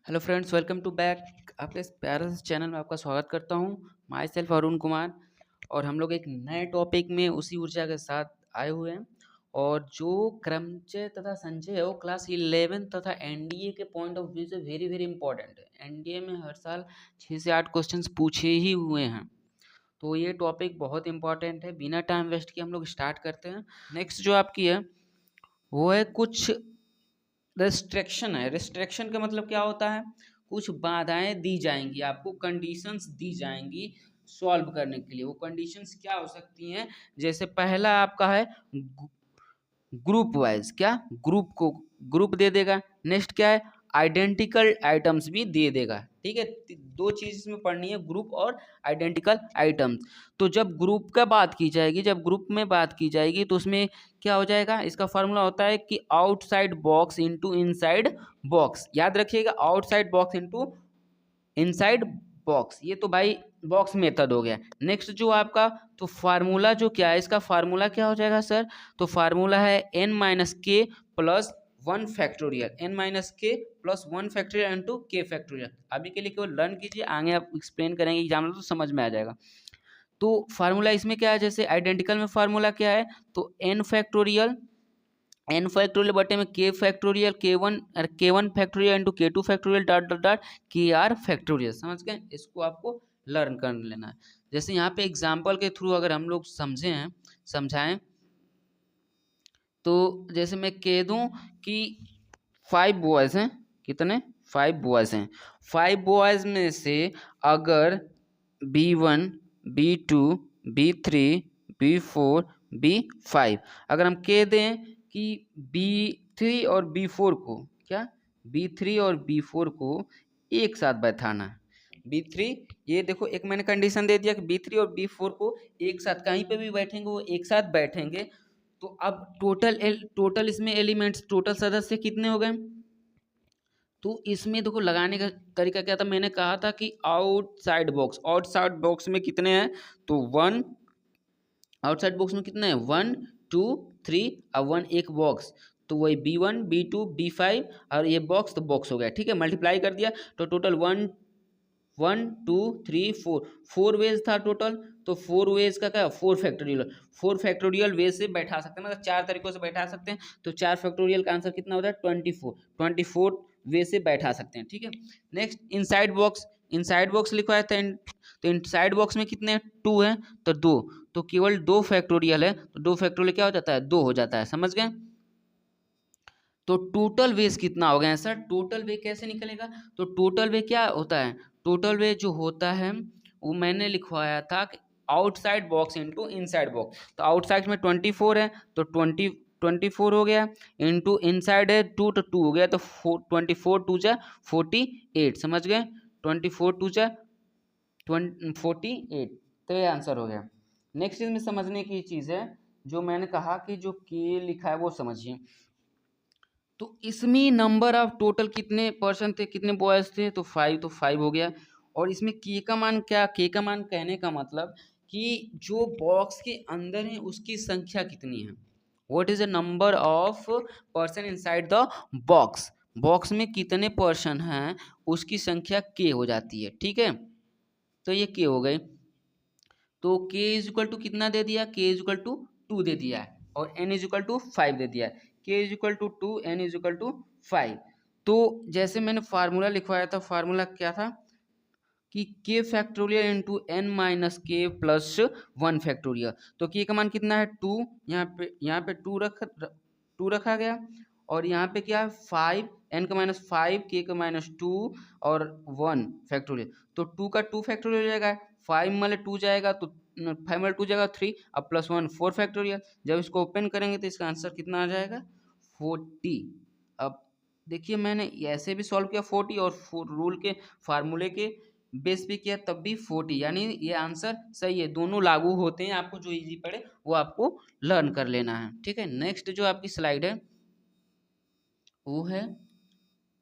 Hello friends, welcome to back. आपके इस प्यारे से चैनल में आपका स्वागत करता हूँ। My self Arun Kumar. और हम लोग एक नए टॉपिक में उसी ऊर्जा के साथ आए हुए हैं। और जो क्रमचय तथा संचय है वो क्लास 11 तथा एनडीए के पॉइंट ऑफ व्यू से वेरी वेरी इंपॉर्टेंट है। एनडीए में हर साल 6 से 8 क्वेश्चंस पूछे ही हुए हैं, तो ये टॉपिक बहुत इंपॉर्टेंट है। बिना टाइम वेस्ट किए हम लोग स्टार्ट करते हैं। नेक्स्ट जो आपकी है वो है कुछ रिस्ट्रिक्शन है। रिस्ट्रिक्शन का मतलब क्या होता है? कुछ बाधाएं दी जाएंगी आपको, कंडीशंस दी जाएंगी सॉल्व करने के लिए। वो कंडीशंस क्या हो सकती हैं? जैसे पहला आपका है ग्रुप वाइज, क्या ग्रुप को ग्रुप दे देगा। नेक्स्ट क्या है? आइडेंटिकल आइटम्स भी दे देगा। ठीक है, दो चीज इसमें पढ़नी है, ग्रुप और आइडेंटिकल आइटम्स। तो जब ग्रुप का बात की जाएगी, जब ग्रुप में बात की जाएगी तो उसमें क्या हो जाएगा? इसका फॉर्मूला होता है कि outside box into inside box. याद रखिएगा, outside box into inside box. ये तो भाई बॉक्स मेथड हो गया। नेक्स्ट जो आपका तो फार्मूला जो क्या है, इसका फार्मूला क्या हो जाएगा सर? तो फार्मूला है n minus k plus 1 factorial, n minus k plus 1 factorial into के फैक्टोरियल। अभी के लिए केवल लर्न कीजिए, आगे आप एक्सप्लेन करेंगे एग्जाम में तो समझ में आ जाएगा। तो फार्मूला इसमें क्या है? जैसे आइडेंटिकल में फार्मूला क्या है? तो n फैक्टोरियल, एन फैक्टोरियल बटे में के फैक्टोरियल, के वन फैक्टोरियल इंटू के two factorial dot dot dot के आर फैक्टोरियल। समझ गए? इसको आपको लर्न कर लेना है। जैसे यहाँ पे एग्जाम्पल के थ्रू अगर हम लोग समझाएं, तो जैसे मैं कह दूं कि 5 बॉयज हैं। कितने? 5 बॉयज हैं। 5 बॉयज में से अगर B1, B2, B3, B4, B5 अगर हम कह दें कि B3 और B4 को क्या, B3 और B4 को एक साथ बैठाना है। B3, ये देखो एक मैंने कंडीशन दे दिया कि B3 और B4 को एक साथ कहीं पे भी बैठेंगे वो एक साथ बैठेंगे। तो अब टोटल इसमें एलिमेंट्स, टोटल सदस्य कितने हो गए? तो इसमें देखो लगाने का तरीका क्या था? मैंने कहा था कि आउटसाइड बॉक्स में कितने हैं? तो 1, आउटसाइड बॉक्स में कितने हैं? 1 2 3 और 1 एक बॉक्स। तो वही B1 B2 B5 और ये बॉक्स, तो बॉक्स हो गया। ठीक है, मल्टीप्लाई कर दिया तो टोटल 1 1 2 3 4 4 वेज था टोटल। तो 4 वेज का क्या? 4 फैक्टोरियल वेज से बैठा सकते हैं, मतलब 4 तरीकों से बैठा सकते हैं। तो 4 फैक्टोरियल का आंसर कितना होता है? 24 वे से बैठा सकते हैं। ठीक है, नेक्स्ट इनसाइड बॉक्स लिखवाया था। तो इनसाइड बॉक्स में कितने? 2 है तो 2। तो केवल 2 फैक्टोरियल है, तो 2 फैक्टोरियल क्या हो जाता है? 2 हो जाता है। समझ गए? तो टोटल वेज कितना हो गया सर? टोटल वे कैसे निकलेगा? तो टोटल वे क्या होता है? टोटल वे जो होता है वो मैंने लिखवाया था कि outside box into inside box. तो आउटसाइड में 24 है तो 24 हो गया, इंटू इनसाइड है 2 तो 2 हो गया। तो 24 2 जा 48। समझ गए? 24 2 जा 48। तो ये आंसर हो गया। नेक्स्ट इसमें समझने की चीज़ है, जो मैंने कहा कि जो के लिखा है वो समझिए। तो इसमें नंबर ऑफ टोटल कितने पर्सन थे, कितने बॉयज थे? तो 5, तो 5 हो गया। और इसमें के का मान क्या? के का मान कहने का मतलब कि जो बॉक्स के अंदर है उसकी संख्या कितनी है। What is the number of person inside the box? Box में कितने पर्सन हैं उसकी संख्या के हो जाती है। ठीक है, तो ये के हो गए। तो k इज इक्वल टू कितना दे दिया? k इज इक्वल टू 2 दे दिया है और n इज इक्वल टू 5 दे दिया है। k is equal to 2, n is equal to 5। तो जैसे मैंने फार्मूला लिखवाया था, फार्मूला क्या था कि k factorial into n minus k plus 1 factorial. तो k का मान कितना है? 2। यहाँ पे 2 रखा गया। और यहाँ पे क्या है? 5, n का माइनस 5, k का माइनस 2 और 1 फैक्टोरियल। तो 2 का 2 फैक्टोरियल हो जाएगा, 5 मले 2 जाएगा तो 5 मले 2 जाएगा 3, अब प्लस 1 4 फैक्टोरियल। जब इसको ओपन करेंगे तो इसका आंसर कितना आ जाएगा? 40। अब देखिए मैंने ऐसे भी सॉल्व किया 40 और रूल के फार्मूले के बेस पे किया तब भी 40, यानी ये आंसर सही है। दोनों लागू होते हैं, आपको जो इजी पड़े वो आपको लर्न कर लेना है। ठीक है, नेक्स्ट जो आपकी स्लाइड है वो है,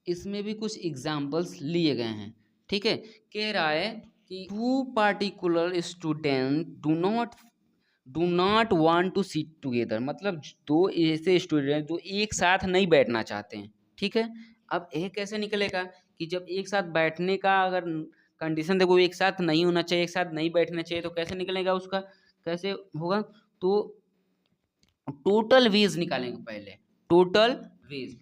इसमें भी कुछ एग्जाम्पल्स लिए गए हैं। ठीक है, कह रहा है कि 2 particular student do not want to sit together. मतलब दो ऐसे स्टूडेंट जो एक साथ नहीं बैठना चाहते हैं। ठीक है, अब ये कैसे निकलेगा कि जब एक साथ बैठने का अगर कंडीशन देखो, एक साथ नहीं होना चाहिए, एक साथ नहीं बैठना चाहिए, तो कैसे निकलेगा उसका, कैसे होगा, तो टोटल वेज निकालेंगे पहले, टोटल वेज,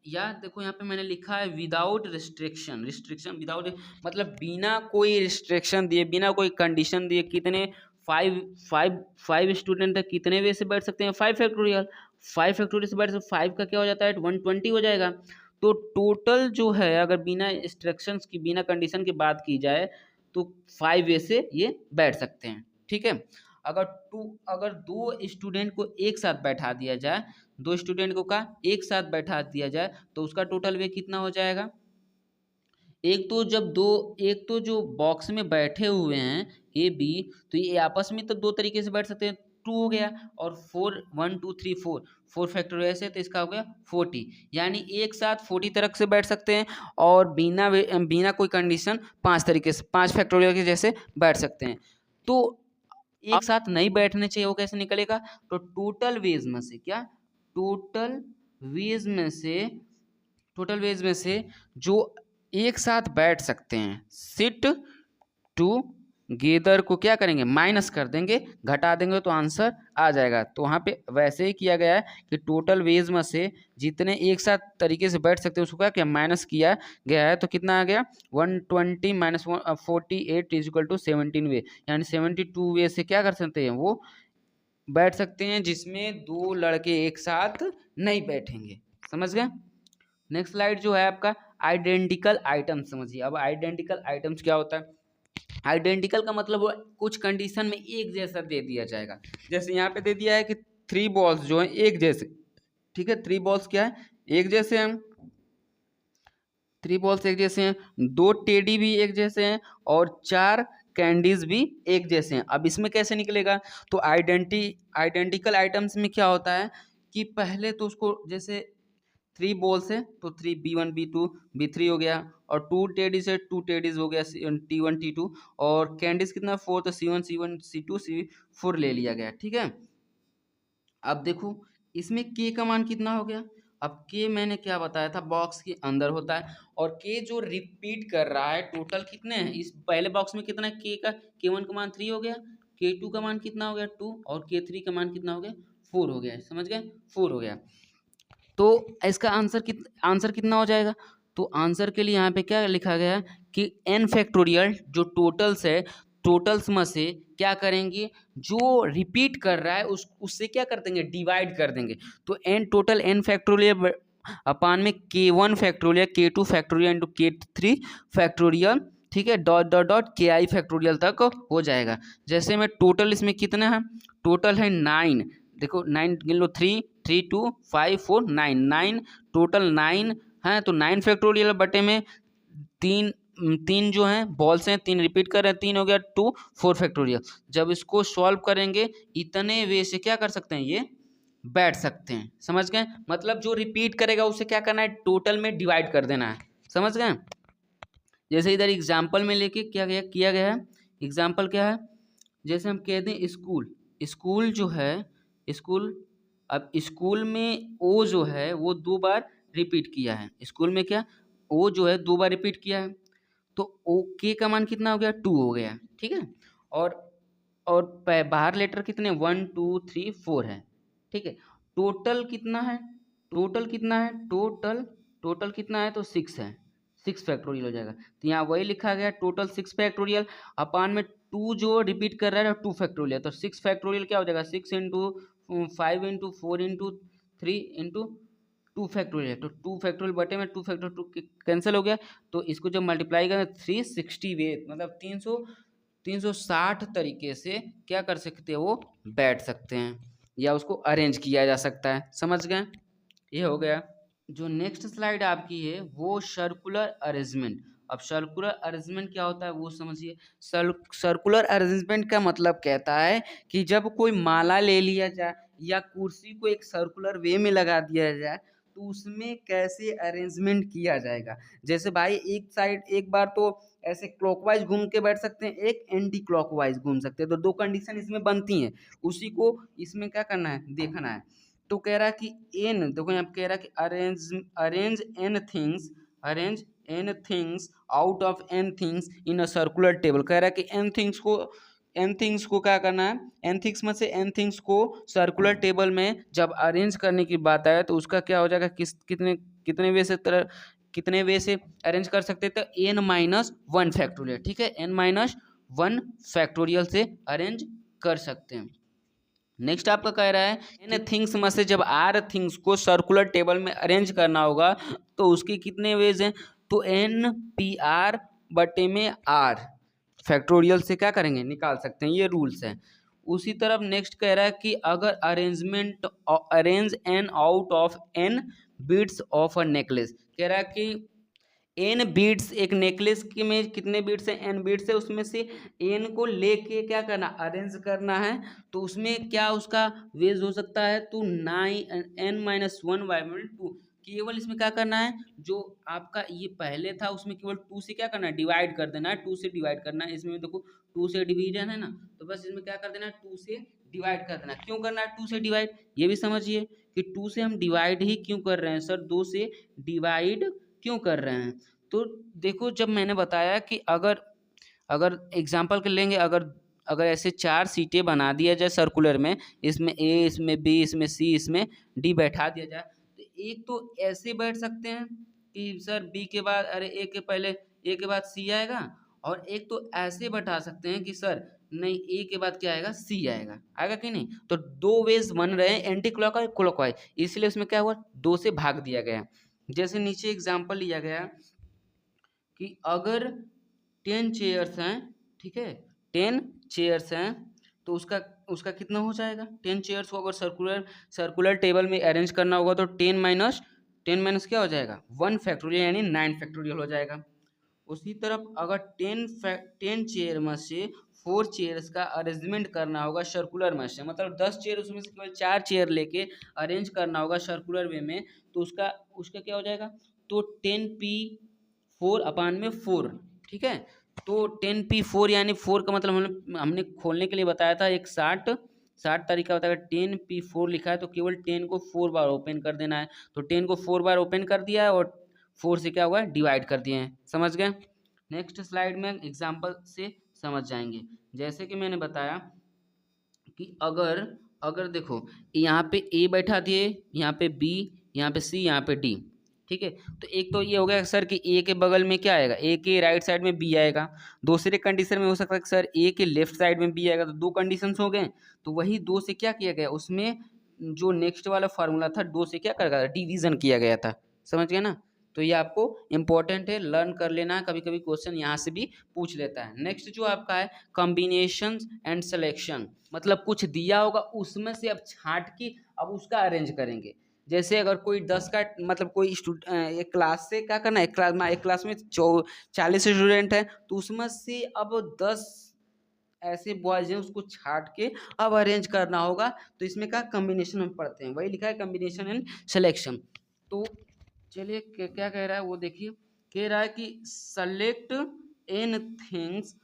या देखो यहाँ पे मैंने लिखा है विदाउट रिस्ट्रिक्शन, रिस्ट्रिक्शन विदाउट मतलब बिना कोई रिस्ट्रिक्शन दिए, बिना कोई कंडीशन दिए, कितने फाइव फाइव फाइव स्टूडेंट है, कितने वे से बैठ सकते हैं, 5 फैक्टोरियल, 5 फैक्टोरियल से बैठ सकते, 5 का क्या हो जाता है 120 हो जाएगा। तो टोटल जो है अगर बिना इंस्ट्रक्शंस की, बिना कंडीशन की बात की जाए तो 5 वे से ये बैठ सकते हैं, ठीक है। अगर दो स्टूडेंट को एक साथ बैठा दिया जाए, दो स्टूडेंट को का एक साथ बैठा दिया जाए तो उसका टोटल वे कितना हो जाएगा, एक तो जो बॉक्स में बैठे हुए हैं ए बी, तो ये आपस में तो दो तरीके से बैठ सकते हैं, 2 हो गया, और 4 1 2 3 4 4 फैक्टोरियल से, तो इसका हो गया 40, यानी एक साथ 40 तरह से बैठ सकते हैं, और बिना कोई कंडीशन 5 तरीके से, 5 फैक्टोरियल के जैसे बैठ सकते हैं। तो एक साथ नहीं बैठने चाहिए, वो कैसे निकलेगा, तो टोटल वेज में से क्या, टोटल वेज में से टोटल वेज में से जो एक साथ बैठ सकते हैं, सिट टू गेदर को क्या करेंगे, माइनस कर देंगे, घटा देंगे तो आंसर आ जाएगा। तो वहाँ पे वैसे ही किया गया है कि टोटल वेज में से जितने एक साथ तरीके से बैठ सकते हैं उसको क्या माइनस किया गया है, तो कितना आ गया 120 माइनस 48 इज इक्वल टू 17 वे, यानी 72 वे से क्या कर सकते हैं, वो बैठ सकते हैं जिसमें दो लड़के एक साथ नहीं बैठेंगे। समझ गए। नेक्स्ट स्लाइड जो है आपका आइडेंटिकल आइटम्स, समझिए अब आइडेंटिकल आइटम्स क्या होता है। आइडेंटिकल का मतलब वो कुछ कंडीशन में एक जैसा दे दिया जाएगा, जैसे यहाँ पे दे दिया है कि 3 बॉल्स जो है एक जैसे, ठीक है, 3 बॉल्स क्या है एक जैसे हैं, 3 बॉल्स एक जैसे हैं, 2 टेडी भी एक जैसे हैं, और 4 कैंडीज भी एक जैसे हैं। अब इसमें कैसे निकलेगा, तो आइडेंटिकल आइटम्स में क्या होता है कि पहले तो उसको जैसे 3 बॉल्स है तो 3 B1 B2 B3 हो गया, और 2 टेडीज है 2 टेडीज हो गया T1 T2, और कैंडीज कितना 4, तो C1 C2 C4 ले लिया गया, ठीक है। अब देखो इसमें के का मान कितना हो गया, अब के मैंने क्या बताया था बॉक्स के अंदर होता है, और के जो रिपीट कर रहा है टोटल कितने हैं, इस पहले बॉक्स में कितना है के का, K1 का मान 3 हो गया, K2 का मान कितना हो गया 2, और K3 का मान कितना हो गया 4 हो गया, समझ गए 4 हो गया। तो इसका आंसर कितना हो जाएगा, तो आंसर के लिए यहाँ पे क्या लिखा गया है कि n फैक्टोरियल जो टोटल्स है, टोटल्स में से क्या करेंगे, जो रिपीट कर रहा है उससे क्या कर देंगे डिवाइड कर देंगे, तो n टोटल n फैक्टोरियल अपान में K1 factorial K2 factorial into K3 factorial, ठीक है, dot dot dot Ki factorial तक हो जाएगा। जैसे में टोटल इसमें कितना है, टोटल है 9, देखो 9 गिन लो, 3 3 2 5 4 9 9 टोटल 9 है, तो 9 फैक्टोरियल बटे में तीन तीन जो हैं बॉल्स हैं, 3 रिपीट कर रहे हैं, 3 हो गया 2 4 फैक्टोरियल। जब इसको सॉल्व करेंगे इतने वे से क्या कर सकते हैं, ये बैठ सकते हैं, समझ गए। मतलब जो रिपीट करेगा उसे क्या करना है टोटल में डिवाइड कर देना है, समझ गए। जैसे इधर एग्जाम्पल में लेके किया गया है, एग्जाम्पल क्या है, जैसे हम कहते हैं स्कूल, स्कूल जो है स्कूल, अब स्कूल में ओ जो है वो 2 बार रिपीट किया है, स्कूल में क्या ओ जो है 2 बार रिपीट किया है, तो ओ के का मान कितना हो गया 2 हो गया, ठीक है। और बाहर लेटर कितने 1 2 3 4 है, ठीक है। टोटल कितना है, टोटल कितना है, तो 6 है, 6 फैक्टोरियल हो जाएगा। तो यहाँ वही लिखा गया टोटल 6 फैक्टोरियल अपान में 2 जो रिपीट कर रहा है 2 फैक्टोरियल, तो 6 फैक्टोरियल क्या हो जाएगा 6 into 5 into 4 into 3 into 2 factorial, तो 2 फैक्टोरियल बटे में 2 फैक्टोरियल 2 कैंसिल हो गया, तो इसको जब मल्टीप्लाई करें 360 वे मतलब 360 तरीके से क्या कर सकते हैं वो बैठ सकते हैं, या उसको अरेंज किया जा सकता है, समझ गए। ये हो गया। जो नेक्स्ट स्लाइड आपकी है वो सर्कुलर अरेंजमेंट। अब सर्कुलर अरेंजमेंट क्या होता है वो समझिए। सर्कुलर अरेंजमेंट का मतलब कहता है कि जब कोई माला ले लिया जाए या कुर्सी को एक सर्कुलर वे में लगा दिया जाए तो उसमें कैसे अरेंजमेंट किया जाएगा। जैसे भाई एक साइड एक बार तो ऐसे क्लॉकवाइज घूम के बैठ सकते हैं, एक एंटी क्लॉकवाइज घूम सकते हैं, तो 2 कंडीशन इसमें बनती हैं, उसी को इसमें क्या करना है देखना है। तो कह रहा है कि एन देखो यहाँ पे कह रहा है कि arrange n things, arrange n things out of n things in a circular table. कह रहा है कि n थिंग्स को क्या करना है, n थिंग्स में से n थिंग्स को सर्कुलर टेबल में जब अरेंज करने की बात आए तो उसका क्या हो जाएगा, कितने कितने वे से कितने वे से अरेंज कर सकते थे, n-1 फैक्टोरियल। ठीक है, n-1 फैक्टोरियल से अरेंज कर सकते हैं। नेक्स्ट आपका कह रहा है एन थिंग्स में से जब आर थिंग्स को सर्कुलर टेबल में अरेंज करना होगा तो उसके कितने वेज हैं, तो एन पी आर बटे में आर फैक्टोरियल से क्या करेंगे, निकाल सकते हैं, ये रूल्स हैं। उसी तरफ नेक्स्ट कह रहा है कि अगर arrange n out of n beads of a necklace. कह रहा है कि एन बीट्स, एक नेकलेस के में कितने बीट्स हैं, एन बीट्स है, उसमें से एन को लेके क्या करना, अरेंज करना है। तो उसमें क्या उसका वेज हो सकता है, तो 9n-1/2। केवल इसमें क्या करना है, जो आपका ये पहले था उसमें केवल 2 से क्या करना है, डिवाइड कर देना है, 2 से डिवाइड करना है। इसमें देखो 2 से डिवीजन है ना, तो बस इसमें क्या कर देना है, 2 से डिवाइड कर देना। क्यों करना है 2 से डिवाइड, ये भी समझिए कि 2 से हम डिवाइड ही क्यों कर रहे हैं सर, 2 से डिवाइड क्यों कर रहे हैं। तो देखो जब मैंने बताया कि अगर अगर एग्जाम्पल के लेंगे, अगर अगर ऐसे 4 सीटें बना दिया जाए सर्कुलर में, इसमें ए, इसमें बी, इसमें सी, इसमें डी बैठा दिया जाए, तो एक तो ऐसे बैठ सकते हैं कि सर बी के बाद, अरे ए के पहले, ए के बाद सी आएगा, और एक तो ऐसे बैठा सकते हैं कि सर नहीं, ए के बाद क्या आएगा, सी आएगा। आएगा कि नहीं, तो 2 वेज बन रहे हैं, एंटी क्लॉकवाइज क्लॉकवाइज, इसलिए उसमें क्या हुआ, 2 से भाग दिया गया। जैसे नीचे एग्जाम्पल लिया गया कि अगर 10 चेयर्स हैं, ठीक है, 10 चेयर्स हैं, तो उसका उसका कितना हो जाएगा, 10 चेयर्स को अगर सर्कुलर टेबल में अरेंज करना होगा तो 10 माइनस क्या हो जाएगा, 1 फैक्टोरियल, यानी 9 फैक्टोरियल हो जाएगा। उसी तरफ अगर 10 चेयर में से 4 चेयर्स का अरेंजमेंट करना होगा सर्कुलर में से, मतलब 10 चेयर, उसमें से केवल 4 चेयर लेके अरेंज करना होगा सर्कुलर वे में, तो उसका उसका क्या हो जाएगा, तो 10p4/4। ठीक है, तो 10p4 यानी 4 का मतलब हमने खोलने के लिए बताया था एक 60 तरीका बताया। 10p4 लिखा है तो केवल 10 को 4 बार ओपन कर देना है, तो 10 को 4 बार ओपन कर दिया है और 4 से क्या हुआ है, डिवाइड कर दिए हैं। समझ गए। नेक्स्ट स्लाइड में एग्जाम्पल से समझ जाएंगे। जैसे कि मैंने बताया कि अगर अगर देखो यहाँ पे ए बैठा दिए, यहाँ पे बी, यहाँ पे सी, यहाँ पे डी। ठीक है, तो एक तो ये हो गया सर कि ए के बगल में क्या आएगा, ए के राइट साइड में बी आएगा। दूसरे कंडीशन में हो सकता है कि सर ए के लेफ्ट साइड में बी आएगा, तो 2 कंडीशंस हो गए। तो वही 2 से क्या किया गया, उसमें जो नेक्स्ट वाला फार्मूला था 2 से क्या कर गया, डिवीजन किया गया था। समझ गए ना, तो ये आपको इंपॉर्टेंट है, लर्न कर लेना है, कभी कभी क्वेश्चन यहाँ से भी पूछ लेता है। नेक्स्ट जो आपका है कॉम्बिनेशन एंड सिलेक्शन, मतलब कुछ दिया होगा उसमें से अब छांट के अब उसका अरेंज करेंगे। जैसे अगर कोई 10 का मतलब कोई एक क्लास से क्या करना है, एक क्लास में 40 स्टूडेंट है, तो उसमें से अब 10 ऐसे बॉयज हैं, उसको छाट के अब अरेंज करना होगा। तो इसमें क्या कॉम्बिनेशन में पढ़ते हैं, वही लिखा है कॉम्बिनेशन एंड सिलेक्शन। तो चलिए क्या कह रहा है वो देखिए, कह रहा है कि select n things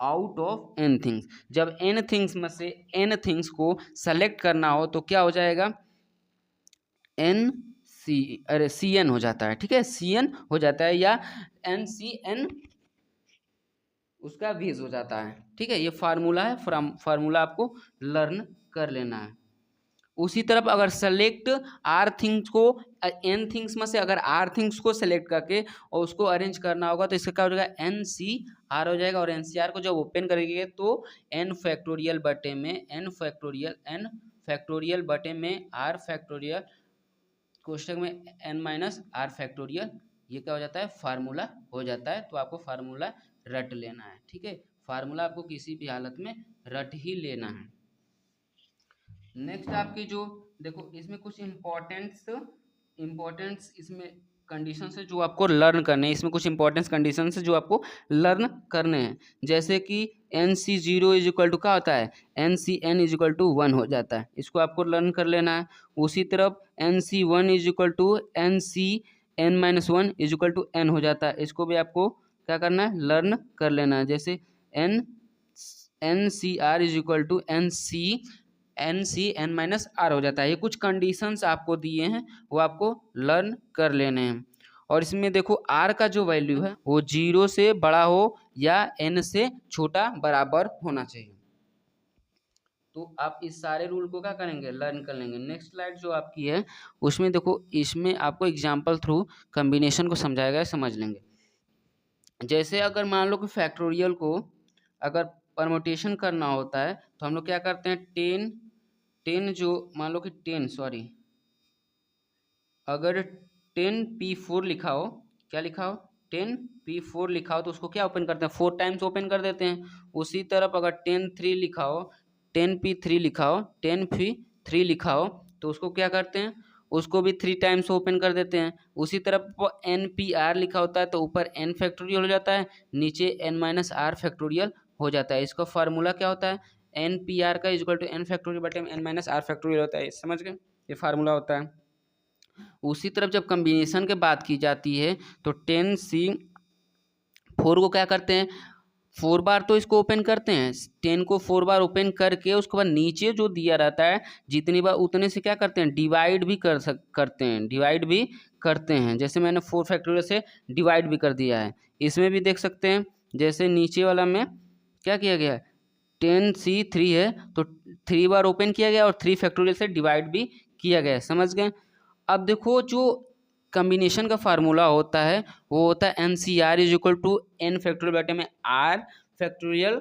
out of n things. जब एन थिंग्स में से एन थिंग्स को सेलेक्ट करना हो तो क्या हो जाएगा, एन सी, अरे सी एन हो जाता है। ठीक है, सी एन हो जाता है या एन सी एन उसका वेज हो जाता है। ठीक है, ये फार्मूला है, फार्मूला आपको लर्न कर लेना है। उसी तरफ अगर सेलेक्ट आर थिंग्स को, एन थिंग्स में से अगर आर थिंग्स को सेलेक्ट करके और उसको अरेंज करना होगा तो इसका क्या हो जाएगा, एन सी आर हो जाएगा। और एन सी आर को जब ओपन करेंगे तो एन फैक्टोरियल बटे में एन फैक्टोरियल बटे में आर फैक्टोरियल कोष्टक में n-r फैक्टोरियल, ये क्या हो जाता है, फार्मूला हो जाता है। तो आपको फार्मूला रट लेना है। ठीक है, फार्मूला आपको किसी भी हालत में रट ही लेना है। नेक्स्ट आपकी जो देखो इसमें कुछ इम्पोर्टेंट्स इसमें कंडीशन है जो आपको लर्न करने हैं। इसमें कुछ इंपॉर्टेंस कंडीशन है जो आपको लर्न करने हैं। जैसे कि NC0 इज इक्वल टू क्या होता है, NCN इज इक्वल टू 1 हो जाता है, इसको आपको लर्न कर लेना है। उसी तरफ NC1 is equal to NCN-1 is equal to n हो जाता है, इसको भी आपको क्या करना है, लर्न कर लेना है। जैसे NCR is equal to NCN-r हो जाता है। ये कुछ कंडीशंस आपको दिए हैं, वो आपको लर्न कर लेने हैं। और इसमें देखो आर का जो वैल्यू है वो 0 से बड़ा हो या n से छोटा बराबर होना चाहिए। तो आप इस सारे रूल को क्या करेंगे, लर्न कर लेंगे। नेक्स्ट स्लाइड जो आपकी है उसमें देखो, इसमें आपको एग्जाम्पल थ्रू कम्बिनेशन को समझाया गया, समझ लेंगे। जैसे अगर मान लो कि फैक्टोरियल को अगर परमुटेशन करना होता है तो हम लोग क्या करते हैं, टेन जो मान लो कि 10 सॉरी अगर 10p4 लिखा हो, क्या लिखा हो 10p4 लिखा हो तो उसको क्या ओपन करते हैं, 4 टाइम्स ओपन कर देते हैं। उसी तरफ अगर 10p3 लिखा हो, 10p3 लिखा हो, 10p3 लिखा हो तो उसको क्या करते हैं, उसको भी 3 टाइम्स ओपन कर देते हैं। उसी तरफ npr लिखा होता है तो ऊपर n फैक्टोरियल हो जाता है, नीचे n माइनस आर फैक्टोरियल हो जाता है। इसका फार्मूला क्या होता है, npr का इक्वल टू n फैक्टोरियल बटे n माइनस आर फैक्टोरियल होता है। समझ गए, ये फार्मूला होता है। उसी तरफ जब कम्बिनेशन की बात की जाती है तो 10c4 को क्या करते हैं, 4 बार तो इसको ओपन करते हैं, 10 को 4 बार ओपन करके उसके बाद नीचे जो दिया रहता है जितनी बार उतने से क्या करते हैं, डिवाइड भी डिवाइड भी करते हैं। जैसे मैंने 4 फैक्टोरियल से डिवाइड भी कर दिया है। इसमें भी देख सकते हैं, जैसे नीचे वाला में क्या किया गया है, 10c3 है तो 3 बार ओपन किया गया और 3 फैक्टोरियल से डिवाइड भी किया गया है। समझ गए। अब देखो जो कम्बिनेशन का फार्मूला होता है वो होता है n C r is equal to n factorial बटे में आर फैक्टोरियल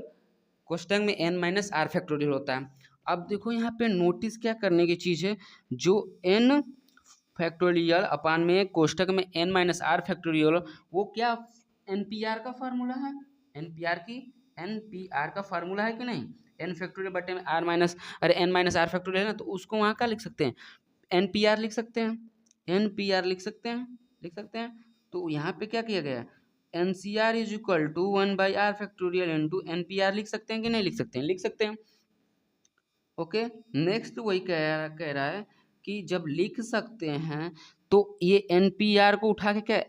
कोष्टक में एन माइनस आर फैक्टोरियल होता है। अब देखो यहाँ पे नोटिस क्या करने की चीज़ है, जो एन फैक्टोरियल अपान में कोष्टक में एन माइनस आर फैक्टोरियल वो क्या एन पी आर का फार्मूला है, एन पी आर का फार्मूला है कि नहीं, एन फैक्टोरियल बटे में आर माइनस अरे एन माइनस आर फैक्टोरियल है ना, तो उसको वहाँ का लिख सकते हैं, NPR लिख सकते हैं, NPR लिख सकते हैं। तो यहाँ पे क्या किया गया, NCR is equal to 1/r factorial into NPR लिख सकते हैं कि नहीं लिख सकते हैं, लिख सकते हैं। ओके, नेक्स्ट वही कह रहा है कि जब लिख सकते हैं तो ये NPR को उठा के क्या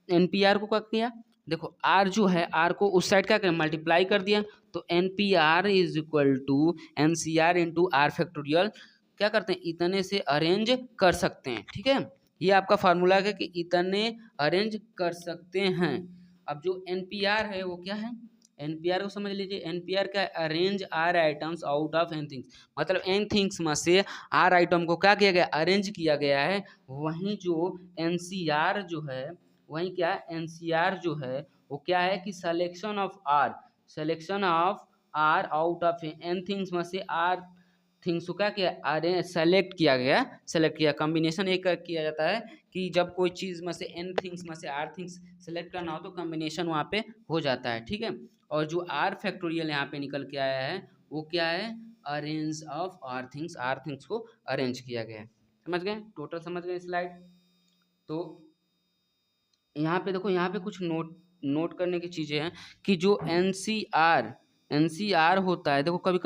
NPR को क्या किया, देखो R जो है R को उस साइड क्या करें, मल्टीप्लाई कर दिया, तो NPR is equal to NCR into r factorial क्या करते हैं, इतने से अरेंज कर सकते हैं। ठीक है, ये आपका फार्मूला है कि इतने अरेंज कर सकते हैं। अब जो NPR है वो क्या है, NPR को समझ लीजिए, NPR का arrange r items out of n things, मतलब एन थिंग्स में से आर आइटम को क्या किया गया, अरेंज किया गया है। वहीं जो NCR जो है, वहीं क्या NCR जो है वो क्या है कि selection of r out of n things में से आर थिंग्स को क्या किया, अरे सेलेक्ट किया। कॉम्बिनेशन एक किया जाता है कि जब कोई चीज़ में से एन थिंग्स में से आर थिंग्स सेलेक्ट करना हो तो कॉम्बिनेशन वहाँ पे हो जाता है। ठीक है, और जो आर फैक्टोरियल यहाँ पे निकल के आया है वो क्या है, अरेंज ऑफ आर थिंग्स को अरेंज किया गया है। समझ गए, टोटल समझ गए स्लाइड। तो यहाँ पे देखो, यहाँ पे कुछ नोट करने की चीज़ें हैं कि जो एनसीआर होता है, देखो कभी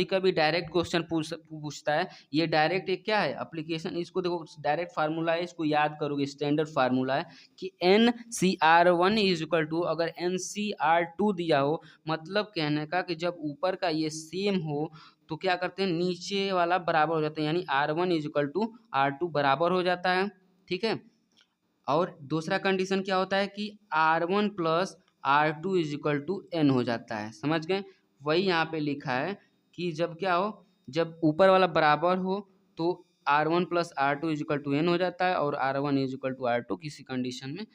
कभी डायरेक्ट क्वेश्चन पूछता है। ये डायरेक्ट एक क्या है एप्लीकेशन, इसको देखो डायरेक्ट फार्मूला है, इसको याद करोगे, स्टैंडर्ड फार्मूला है कि NCR1 इज इक्वल टू, अगर NCR2 दिया हो, मतलब कहने का कि जब ऊपर का ये सेम हो तो क्या करते हैं, नीचे वाला बराबर हो जाता है, यानी R1 is equal to R2 बराबर हो जाता है। ठीक है, और दूसरा कंडीशन क्या होता है कि R1 plus R2 is equal to n हो जाता है। समझ गए, वही यहाँ पे लिखा है कि जब क्या हो, जब ऊपर वाला बराबर हो तो R1 plus R2 is equal to n हो जाता है, और R1 is equal to R2 किसी कंडीशन में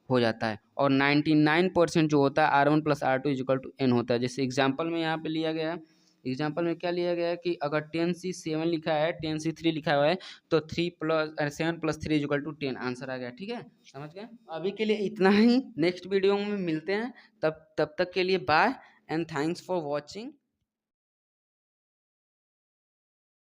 हो जाता है। और 99% जो होता है R1 plus R2 is equal to n होता है। जैसे एग्जाम्पल में यहाँ पे लिया गया है, एग्जाम्पल में क्या लिया गया है कि अगर 10C7 लिखा है, 10C3 लिखा हुआ है तो 7 plus 3 is equal to 10 answer आ गया। ठीक है, समझ गए। अभी के लिए इतना ही, नेक्स्ट वीडियो में मिलते हैं, तब तक के लिए bye and thanks for watching.